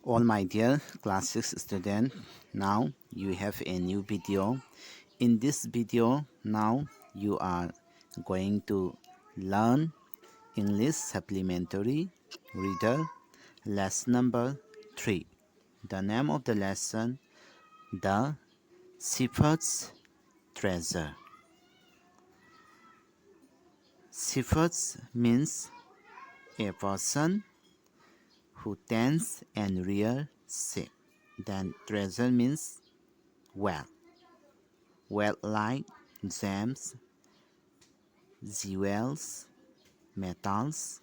All my dear class 6 student, now you have a new video. In this video, now you are going to learn English Supplementary Reader lesson number 3. The name of the lesson, The Shepherd's Treasure. Shepherds means a person who tends and rears sheep. Then treasure means wealth. Wealth like gems, jewels, metals,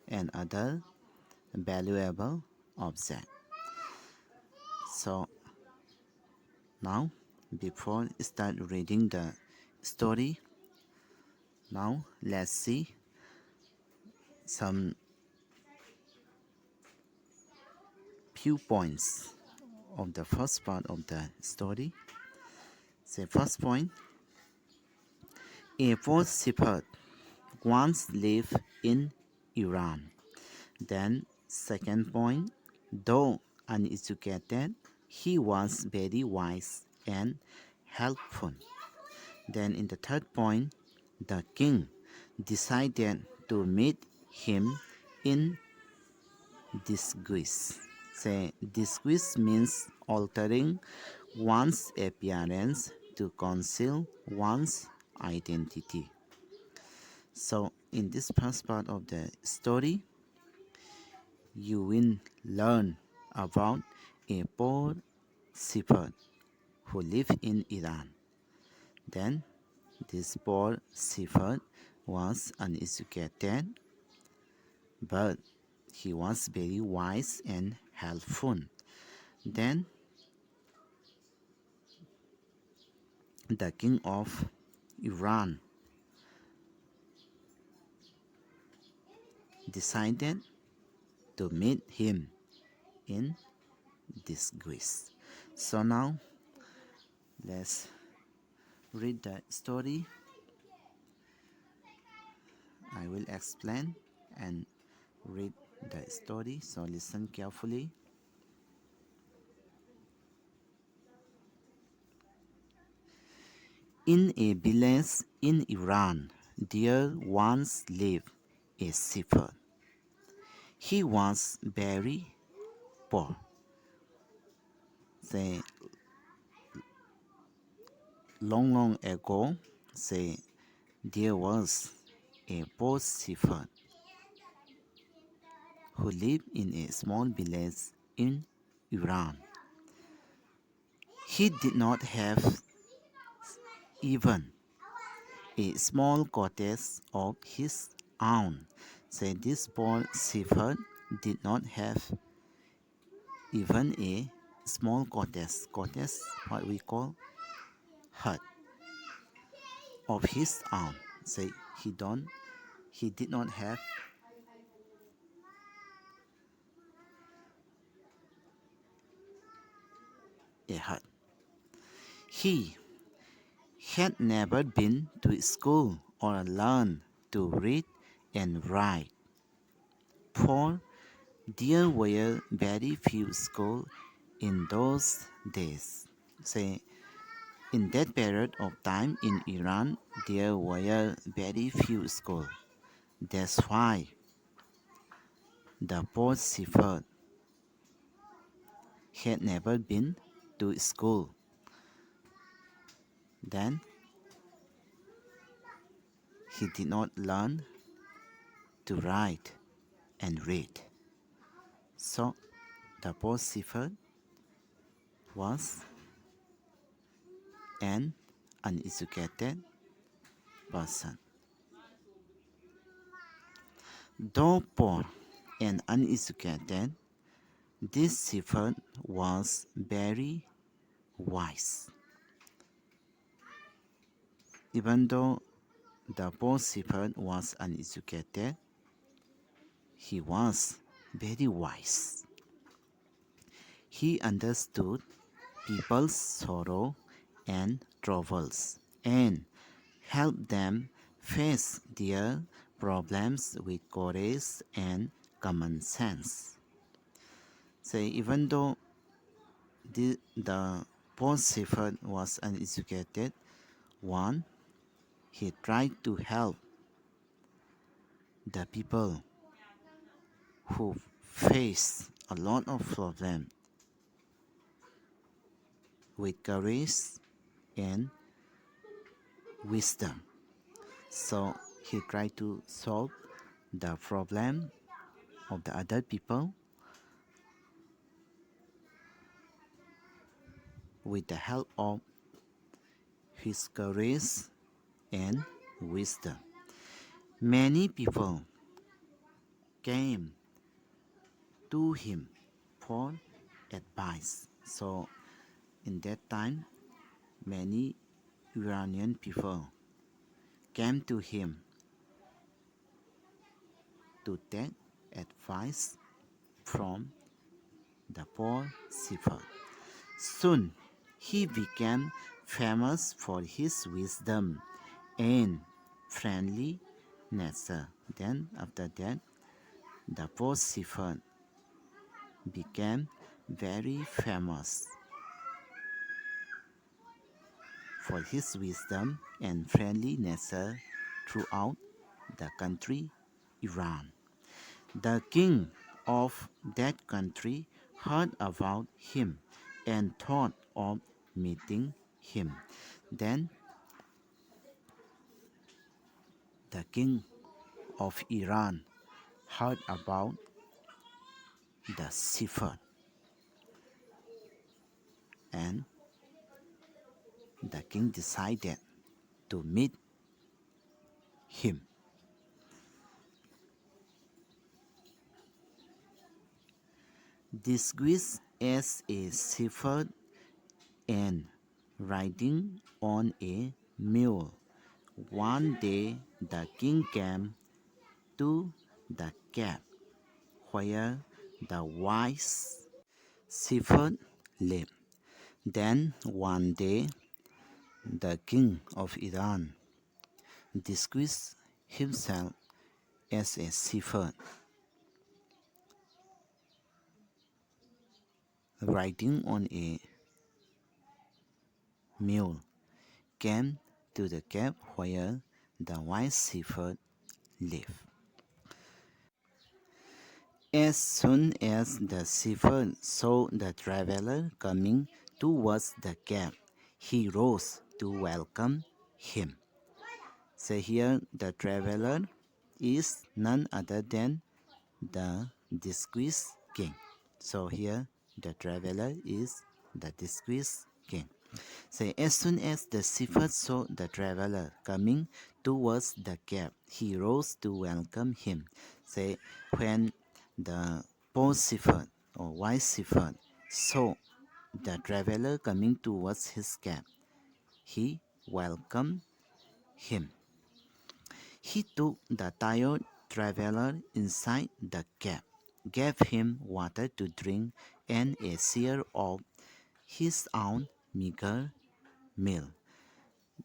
and other valuable objects. So now, before start reading the story, now let's see some few points of the first part of the story. The first point: a poor shepherd once lived in Iran. Then second point: though uneducated, he was very wise and helpful. Then in the third point, the king decided to meet him in disguise. Say disguise means altering one's appearance to conceal one's identity. So in this first part of the story, you will learn about a poor shepherd who lived in Iran. Then this poor shepherd was uneducated, but he was very wise and helpful. Then the king of Iran decided to meet him in disguise. So now let's read the story. I will explain and read the story, so listen carefully. In a village in Iran, there once lived a shepherd. He was very poor. Say, long ago, say, there was a poor shepherd who lived in a small village in Iran. He did not have even a small cottage of his own. Say, this poor shepherd did not have even a small cottage. Cottage, what we call hut of his own. Say, he did not have a hut. He had never been to school or learned to read and write, for there were very few schools in those days. Say, in that period of time in Iran, there were very few schools. That's why the poor shepherd had never been to school. Then he did not learn to write and read. So the poor shepherd was an uneducated person. Though poor and uneducated, this shepherd was very wise. Even though the poor shepherd was uneducated, he was very wise. He understood people's sorrow and troubles and helped them face their problems with courage and common sense. Say even though the poor shepherd was uneducated one, he tried to help the people who face a lot of problems with courage and wisdom. So he tried to solve the problem of the other people with the help of his courage and wisdom. Many people came to him for advice. So in that time, many Iranian people came to him to take advice from the poor shepherd. Soon he became famous for his wisdom and friendly nature. Then after that, the poor shepherd became very famous for his wisdom and friendly nature throughout the country Iran. The king of that country heard about him and thought of meeting him. Then the king of Iran heard about the shepherd, and the king decided to meet him. Disguised as a shepherd and riding on a mule, one day the king came to the cave where the wise shepherd lived. Then one day the king of Iran disguised himself as a shepherd, riding on a mule, came to the cave where the wise shepherd lived. As soon as the shepherd saw the traveler coming towards the cave, he rose to welcome him. So here the traveler is none other than the disguised king. So here the traveler is the disguised king. So as soon as the shepherd saw the traveler coming towards the cave, he rose to welcome him. So when the poor shepherd or wise shepherd saw the traveler coming towards his cave, he welcomed him. He took the tired traveler inside the cave, gave him water to drink and a share of his own meager meal.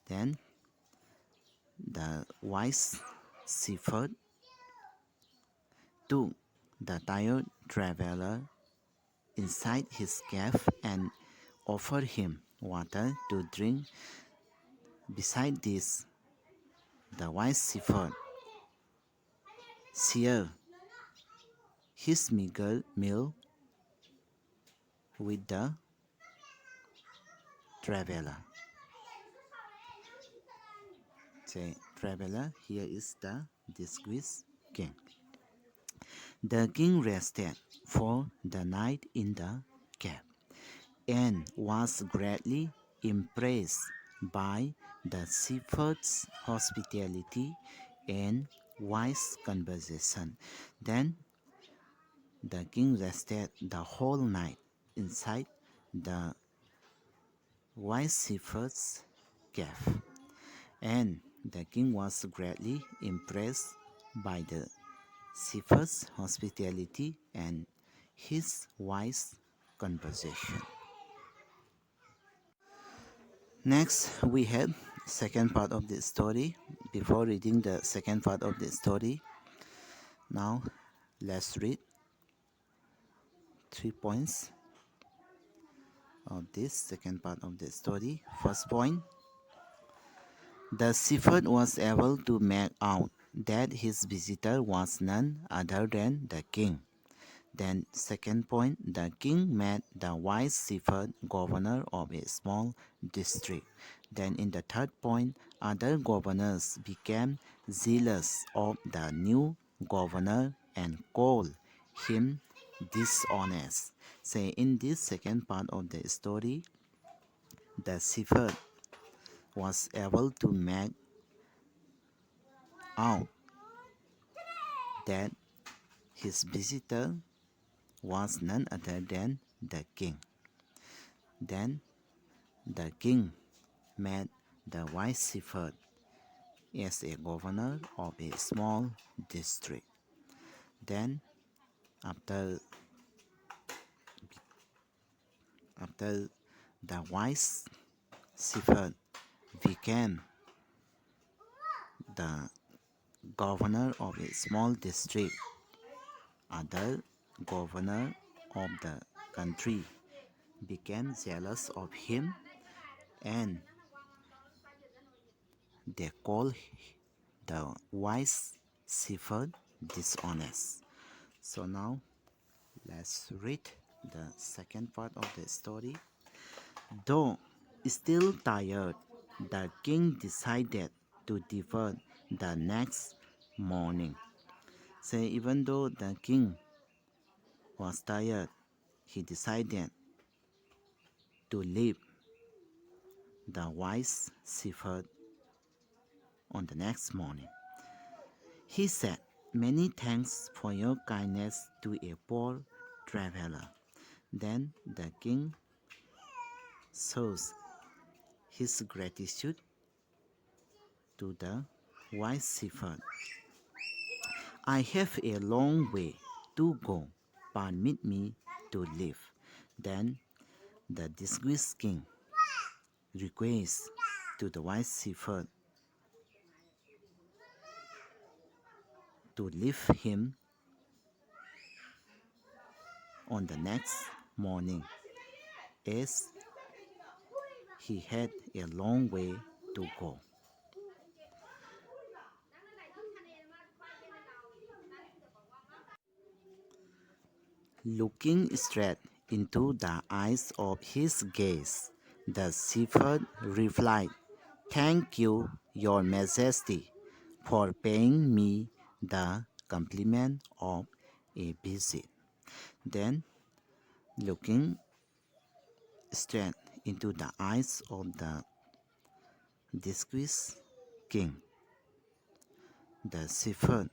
Then the wise shepherd took the tired traveler inside his cave and offered him water to drink. Beside this, the wise shepherd shared his meager meal with the traveler. The traveler here is the disguised king. The king rested for the night in the cave and was greatly impressed by the shepherd's hospitality and wise conversation. Then the king rested the whole night inside the wise shepherd's cave, and the king was greatly impressed by the shepherd's hospitality and his wise conversation. Next, we have second part of the story. Before reading the second part of the story, now let's read 3 points of this second part of the story. First point, the shepherd was able to make out that his visitor was none other than the king. Then, second point, the king made the wise shepherd governor of a small district. Then, in the third point, other governors became jealous of the new governor and called him dishonest. Say, in this second part of the story, the shepherd was able to make out that his visitor was none other than the king. Then the king made the wise shepherd as a governor of a small district. Then after the wise shepherd became the governor of a small district, other governor of the country became jealous of him and they called the wise shepherd dishonest. So now let's read the second part of the story. Though still tired, the king decided to depart the next morning. So even though the king was tired, he decided to leave the wise shepherd on the next morning. He said, "Many thanks for your kindness to a poor traveler." Then the king shows his gratitude to the wise shepherd. "I have a long way to go. Permit me to leave." Then the disgraced king requests to the wise shepherd to leave him on the next morning, as he had a long way to go. Looking straight into the eyes of his gaze, the shepherd replied, "Thank you, Your Majesty, for paying me the compliment of a visit." Then, looking straight into the eyes of the disgraced king, the shepherd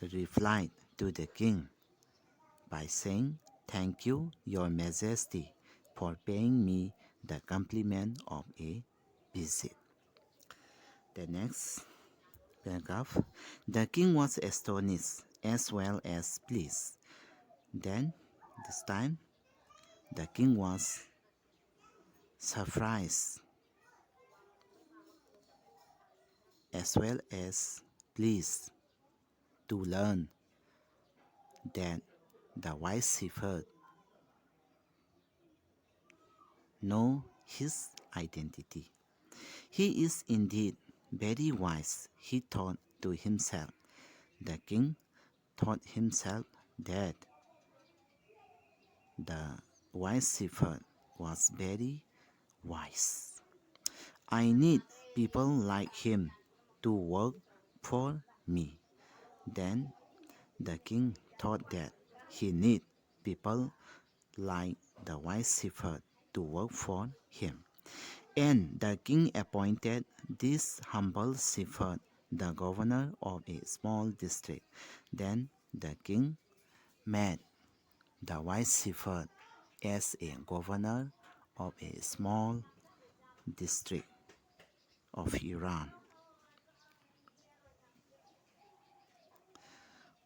replied to the king by saying, "Thank you, Your Majesty, for paying me the compliment of a visit." The next paragraph, the king was astonished as well as pleased. Then, this time, the king was surprised as well as pleased to learn that the wise shepherd know his identity. "He is indeed very wise," he thought to himself. The king thought himself that the wise shepherd was very wise. "I need people like him to work for me." Then the king thought that he need people like the wise shepherd to work for him. And the king appointed this humble shepherd the governor of a small district. Then the king made the wise shepherd as a governor of a small district of Iran.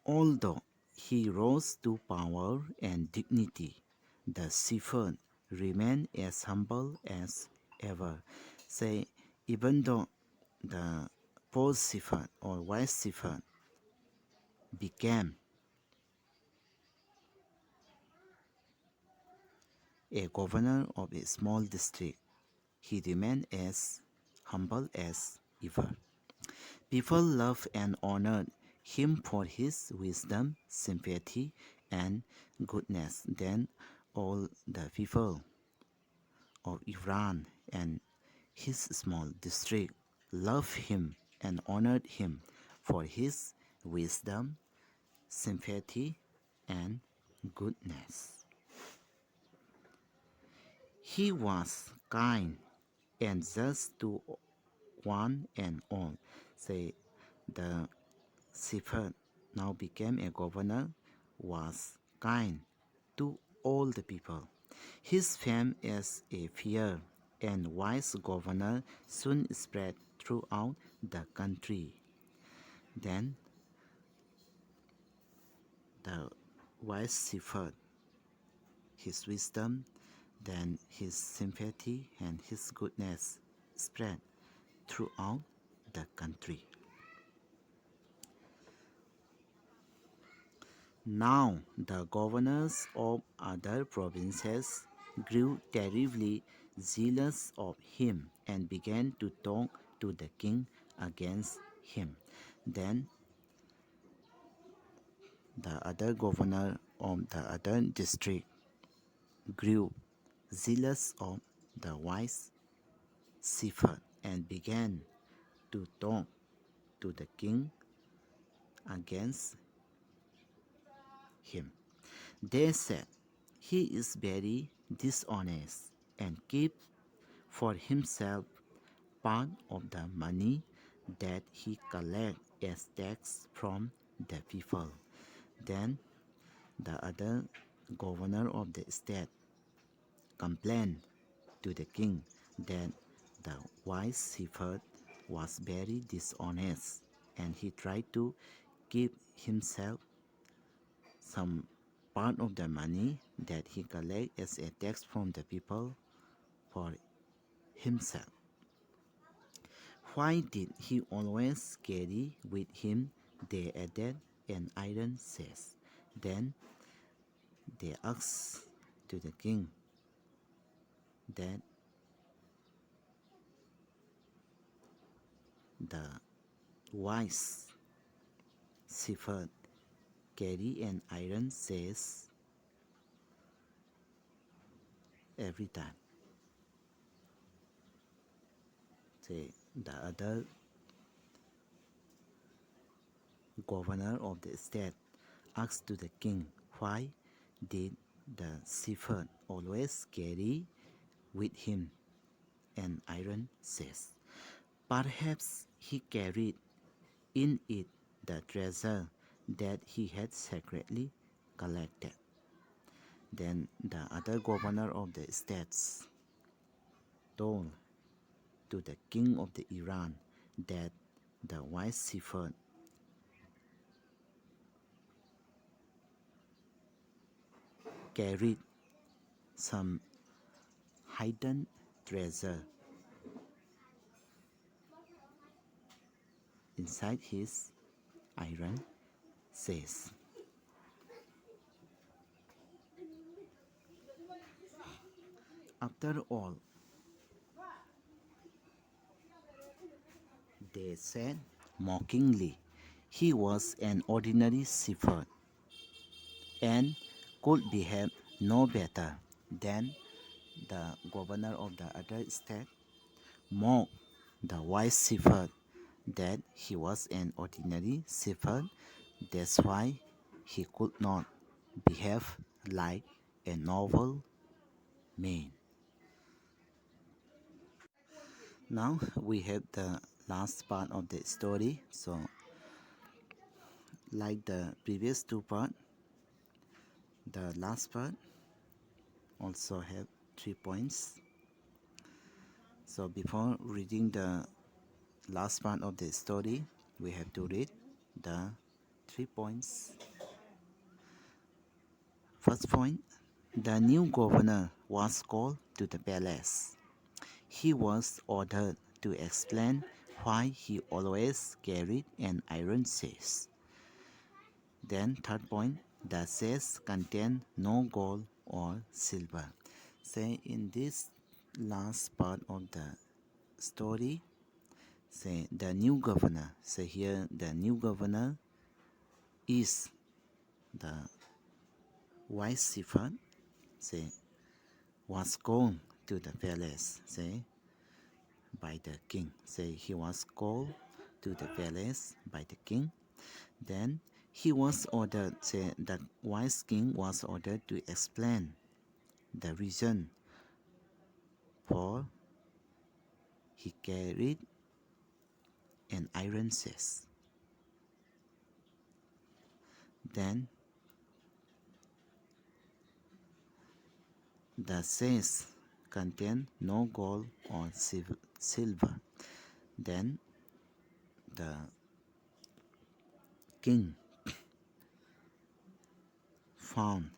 Although he rose to power and dignity, the shepherd remained as humble as ever. Say, even though the poor shepherd or wise shepherd became a governor of a small district. He remained as humble as ever. People loved and honored him for his wisdom, sympathy, and goodness. Then all the people of Iran and his small district loved him and honored him for his wisdom, sympathy, and goodness. He was kind and just to one and all. Say the shepherd now became a governor, was kind to all the people. His fame as a fair and wise governor soon spread throughout the country. Then the wise shepherd, his wisdom, then his sympathy and his goodness spread throughout the country. Now the governors of other provinces grew terribly jealous of him and began to talk to the king against him. Then the other governor of the other district grew zealous of the wise shepherd and began to talk to the king against him. They said, "He is very dishonest and keeps for himself part of the money that he collects as tax from the people." Then the other governor of the state complained to the king that the wise shepherd was very dishonest and he tried to keep himself some part of the money that he collects as a tax from the people for himself. Why did he always carry with him, they added, an iron sash? Then they asked to the king that the wise shepherd carry an iron sash every time. Say the other governor of the state asked to the king, why did the shepherd always carry with him an iron sash? Perhaps he carried in it the treasure that he had secretly collected. Then the other governor of the states told to the king of the Iran that the wise shepherd carried some hidden treasure inside his iron sash. After all, they said mockingly, he was an ordinary shepherd and could behave no better than the governor of the other state mocked the wise shepherd that he was an ordinary shepherd. That's why he could not behave like a noble man. Now we have the last part of the story. So, like the previous two part, the last part also have 3 points. So before reading the last part of the story, we have to read the 3 points. First point, the new governor was called to the palace. He was ordered to explain why he always carried an iron sash. Then third point, the sash contained no gold or silver. Say in this last part of the story, say the new governor. Say here the new governor is the wise shepherd. Say was called to the palace. Say by the king. Say he was called to the palace by the king. Then he was ordered. Say the wise king was ordered to explain the reason for he carried an iron chest. Then the chest contained no gold or silver. Then the king found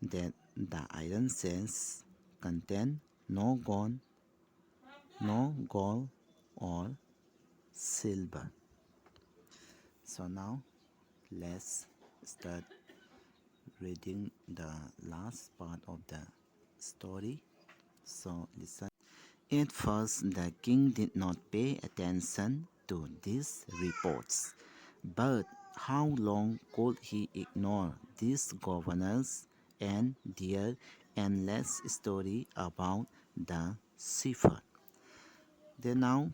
that the iron chest contained no gold or silver. So now let's start reading the last part of the story. So listen. At first, the king did not pay attention to these reports. But how long could he ignore these governors and their endless story about the shepherd? Then now,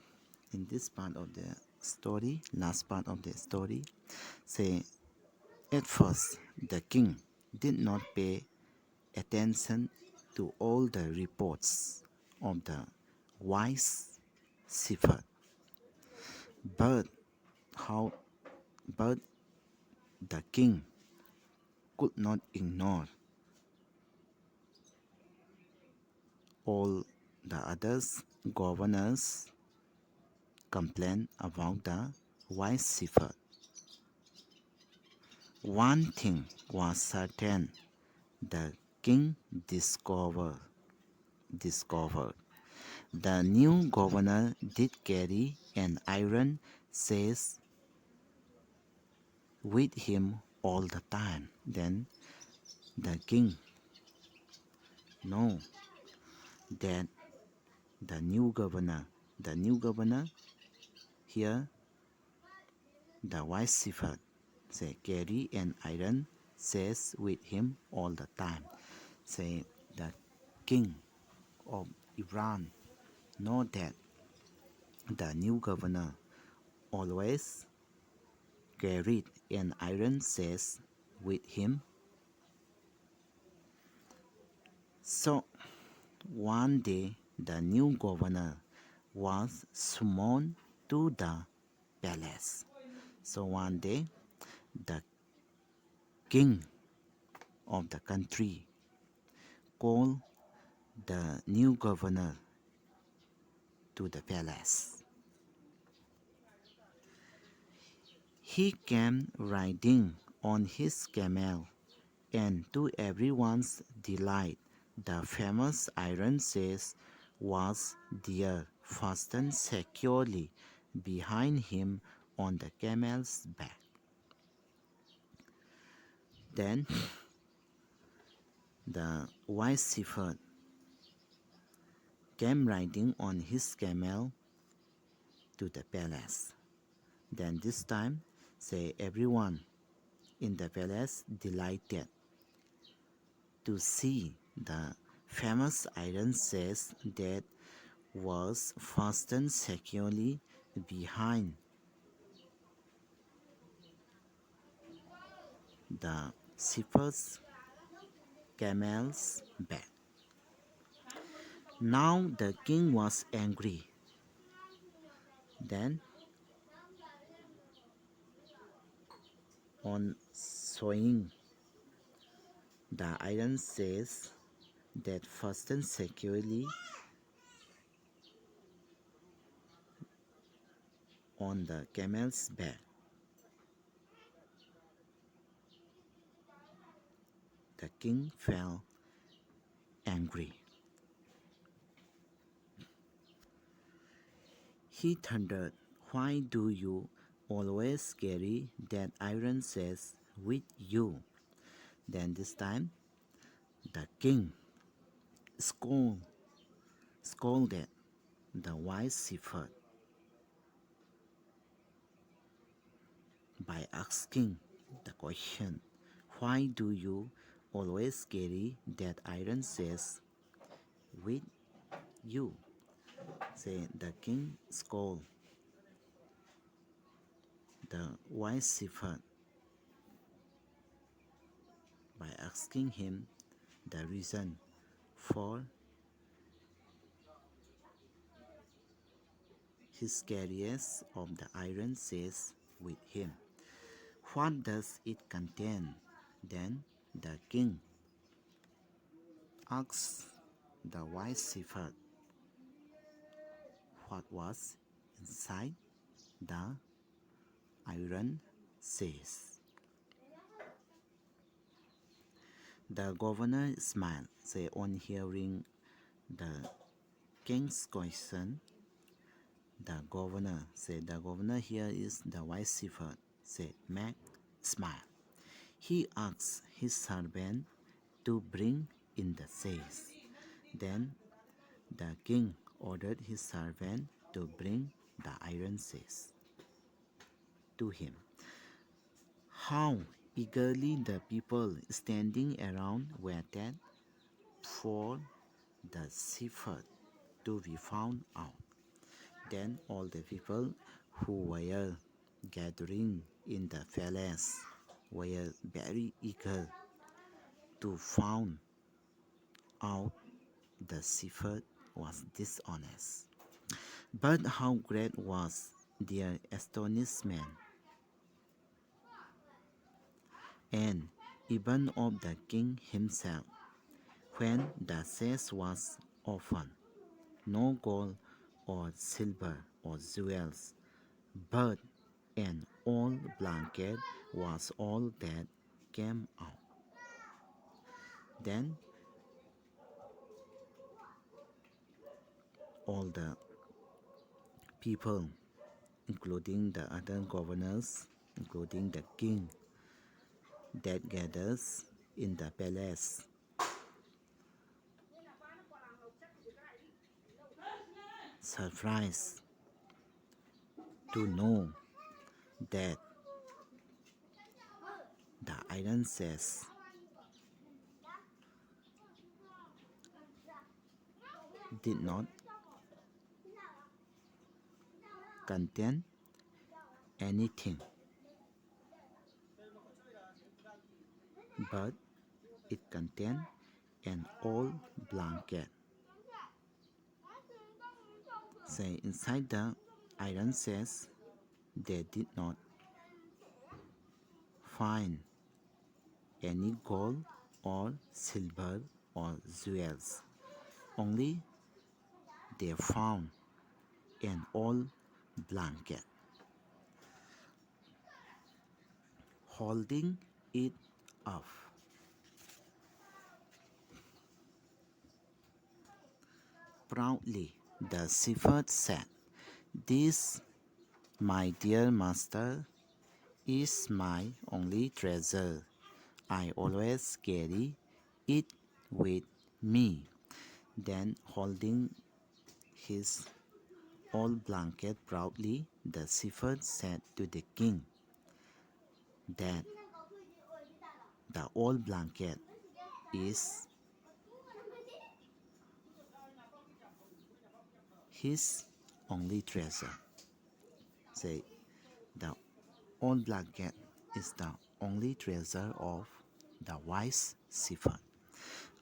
in this part of the story, last part of the story, say, at first, the king did not pay attention to all the reports of the wise shepherd. But how but the king could not ignore all the others governors complain about the wise shepherd. One thing was certain, the king discovered the new governor did carry an iron sash with him all the time. Then the king know that the new governor here, the wise shepherd, say carry an iron says with him all the time. Say the king of Iran know that the new governor always carried an iron sash with him. So one day the new governor was summoned to the palace. So one day the king of the country called the new governor to the palace. He came riding on his camel, and to everyone's delight, the famous iron sash was there, fastened securely behind him on the camel's back. Then the wise shepherd came riding on his camel to the palace. Then this time, say everyone in the palace delighted to see the famous iron sash that was fastened securely behind the shepherd's camel's back. Now the king was angry. Then, on seeing the iron sash that fastened securely on the camel's back, the king felt angry. He thundered, "Why do you always carry that iron sash with you?" Then this time the king scolded the wise shepherd by asking the question, "Why do you always carry that iron chest with you?" The king scolded the wise shepherd by asking him the reason for his carriage of the iron chest with him. "What does it contain?" Then the king asked the wise shepherd what was inside the iron chest. The governor smiled, on hearing the king's question. The governor here is the wise shepherd, Mac smiled. He asked his servant to bring in the chest. Then the king ordered his servant to bring the iron chest to him. How eagerly the people standing around waited for the shepherd to be found out. Then all the people who were gathering in the palace were very eager to find out the shepherd was dishonest. But how great was their astonishment, and even of the king himself, when the chest was opened. No gold or silver or jewels, but an old blanket was all that came out. Then all the people, including the other governors, including the king, that gathers in the palace, surprised to know that the iron chest did not contain anything, but it contained an old blanket. Inside the iron chest, they did not find any gold or silver or jewels. Only they found an old blanket. Holding it up proudly, the shepherd said, "This, my dear master, is my only treasure. I always carry it with me." Then, holding his old blanket proudly, the shepherd said to the king that the old blanket is his only treasure. The old blanket is the only treasure of the wise shepherd.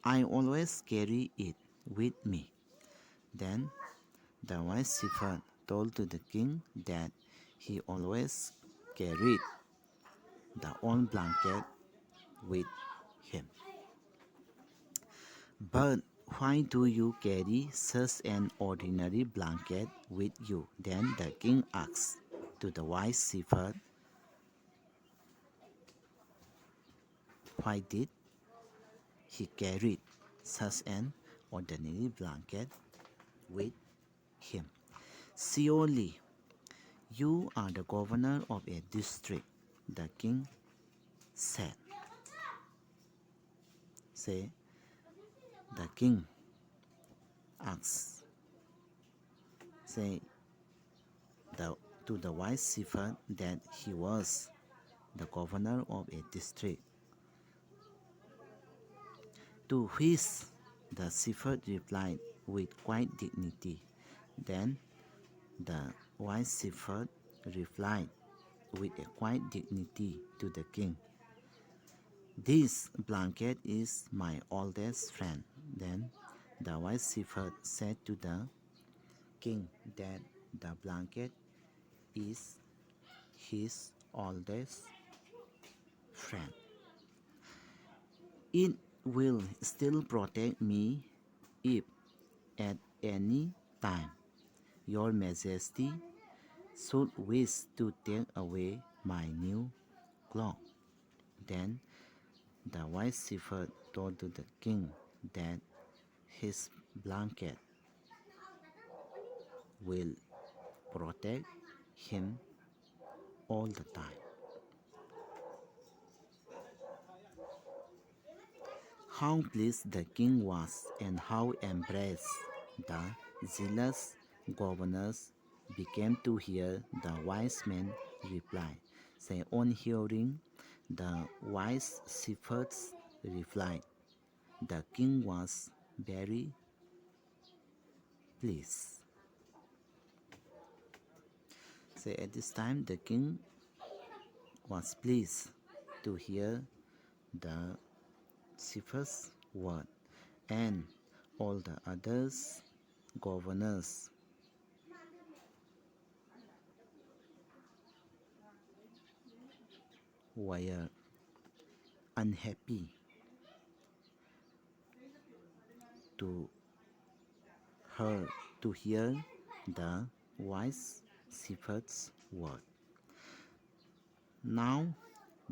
I always carry it with me. Then the wise shepherd told to the king that he always carried the old blanket with him. "But why do you carry such an ordinary blanket with you?" Then the king asked to the wise shepherd, why did he carry such an ordinary blanket with him? "Surely you are the governor of a district," the king said. The king asks, say, the, to the wise shepherd that he was the governor of a district. To which the shepherd replied with quiet dignity. Then the wise shepherd replied with a quiet dignity to the king, "This blanket is my oldest friend." Then the wise shepherd said to the king that the blanket is his oldest friend. It will still protect me if at any time your majesty should wish to take away my new cloak. Then the wise shepherd told to the king that his blanket will protect him all the time. How pleased the king was, and how embarrassed the zealous governors became to hear the wise man reply. Say, on hearing the wise shepherd's reply, the king was very pleased. Say, at this time, the king was pleased to hear the shepherd's word, and all the others governors were unhappy to her to hear the wise shepherd's word. Now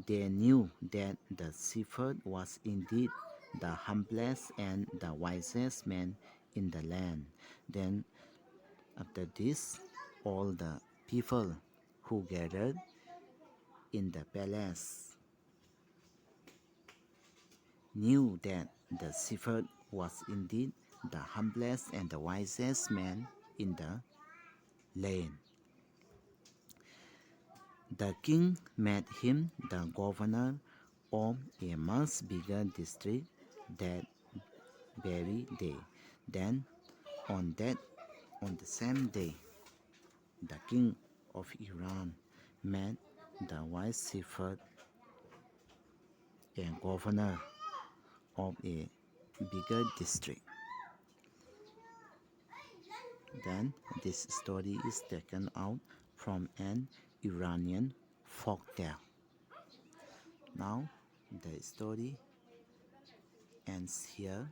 they knew that the shepherd was indeed the humblest and the wisest man in the land. Then after this, all the people who gathered in the palace knew that the shepherd was indeed the humblest and the wisest man in the land. The king made him the governor of a much bigger district that very day. Then on the same day, the king of Iran made the wise shepherd a governor of a bigger district. Then this story is taken out from an Iranian folk tale. Now the story ends here.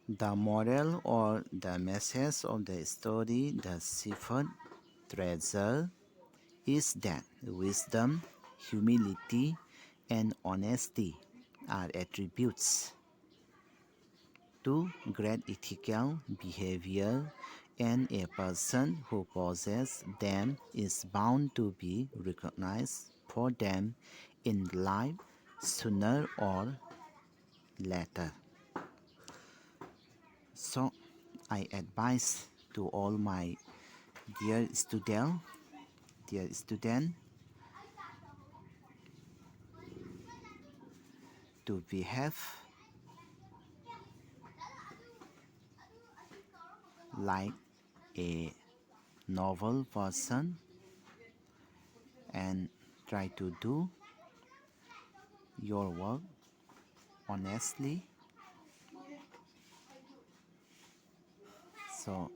The moral or the message of the story, The Shepherd Treasure, is that wisdom, humility, and honesty are attributes to great ethical behavior, and a person who possesses them is bound to be recognized for them in life sooner or later. So I advise to all my dear student to behave like a novel person and try to do your work honestly. So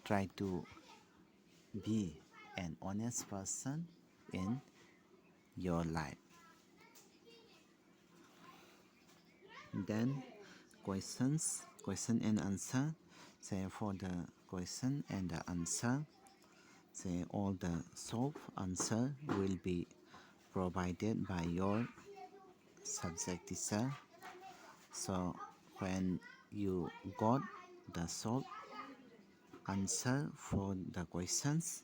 try to be an honest person in your life. Then question and answer. Say, for the question and the answer, say all the solved answer will be provided by your subject teacher. So when you got the solved answer for the questions,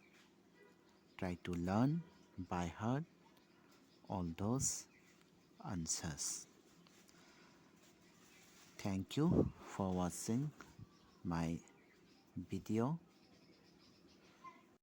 try to learn by heart all those answers. Thank you for watching my video.